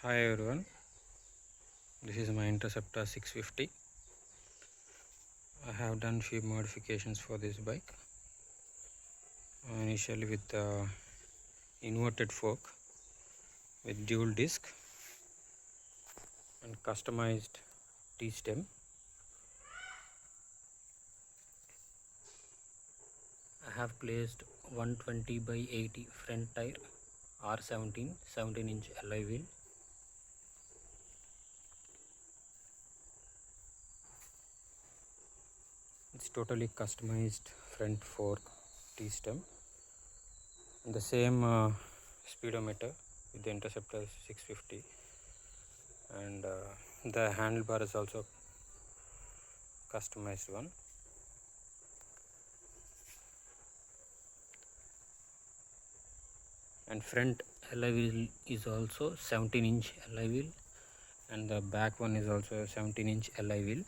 Hi everyone, this is my Interceptor 650. I have done few modifications for this bike. Initially with the inverted fork with dual disc and customized T-stem. I have placed 120 by 80 front tire R17 17-inch alloy wheel. It's totally customized front fork T-stem. The same speedometer with the Interceptor 650, and the handlebar is also customized one. And front alloy wheel is also 17-inch alloy wheel, and the back one is also 17-inch alloy wheel.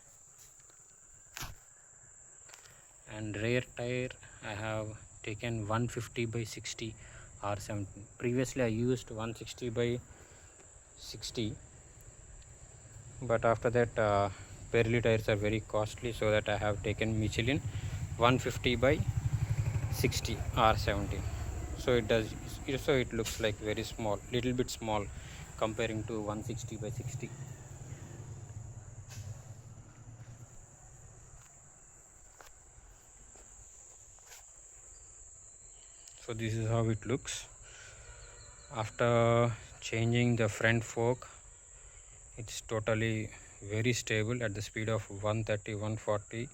And rear tire I have taken 150 by 60 R17. Previously I used 160 by 60, but after that Pirelli tires are very costly, so that I have taken Michelin 150 by 60 R17. So it looks like very small, little bit small comparing to 160 by 60. So this is how it looks after changing the front fork. It's totally very stable at the speed of 130 140.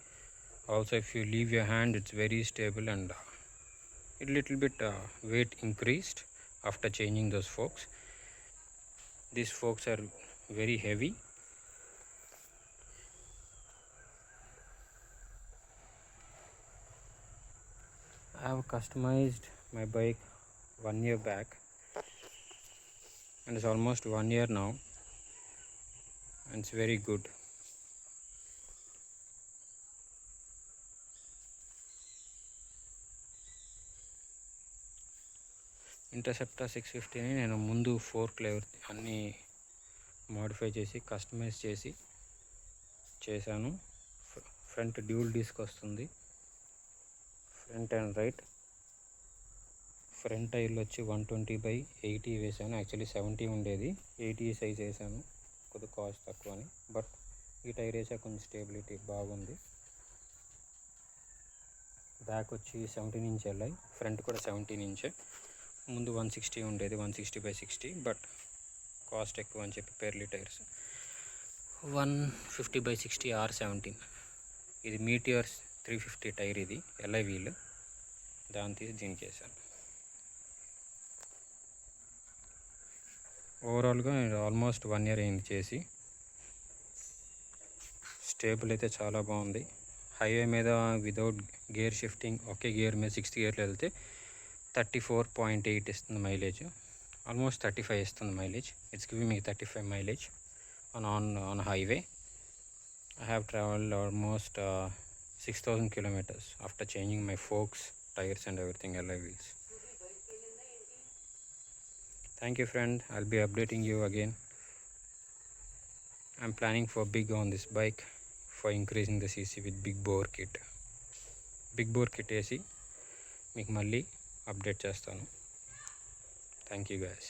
Also, if you leave your hand, it's very stable, and a little bit weight increased after changing those forks. These forks are very heavy. I have customized my bike 1 year back, and it's almost 1 year now, and it's very good. Interceptor 650 ని నేను ముందు fork అన్నీ modify చేసి customise చేశాను. Front dual disc వస్తుంది, front and right. Front టైర్లు వచ్చి 120 by 80 వేసాను. యాక్చువల్లీ 70 ఉండేది, 80 సైజ్ వేసాను, కొద్దిగా కాస్ట్ తక్కువ అని. బట్ ఈ టైర్ వేసా కొంచెం స్టేబిలిటీ బాగుంది. బ్యాక్ వచ్చి 17-inch ఎల్ఐ, ఫ్రంట్ కూడా 17-inch. ముందు 160 ఉండేది, 160 by 60, బట్ కాస్ట్ ఎక్కువ అని చెప్పి పెర్లీ టైర్స్ 150 by 60 R17. ఇది మీటియర్స్ 350 టైర్, ఇది ఎల్ఐ వీల్. దాన్ని తీసి దీనికి వేసాను. ఓవరాల్గా ఆల్మోస్ట్ 1 year అయింది చేసి. స్టేబుల్ అయితే చాలా బాగుంది. హైవే మీద వితౌట్ గేర్ షిఫ్టింగ్ ఒకే గేర్ మీద 6th గేర్లో వెళ్తే 34.8 ఇస్తుంది మైలేజ్. ఆల్మోస్ట్ 35 ఇస్తుంది mileage. It's giving me 35 mileage on highway. I have traveled almost 6,000 kilometers after changing my forks, tires and everything, alloy wheels. Thank you friend, I'll be updating you again. I'm planning for big on this bike for increasing the cc with big bore kit. Big bore kit వేసి మీకు మళ్ళీ update చేస్తాను. Thank you guys.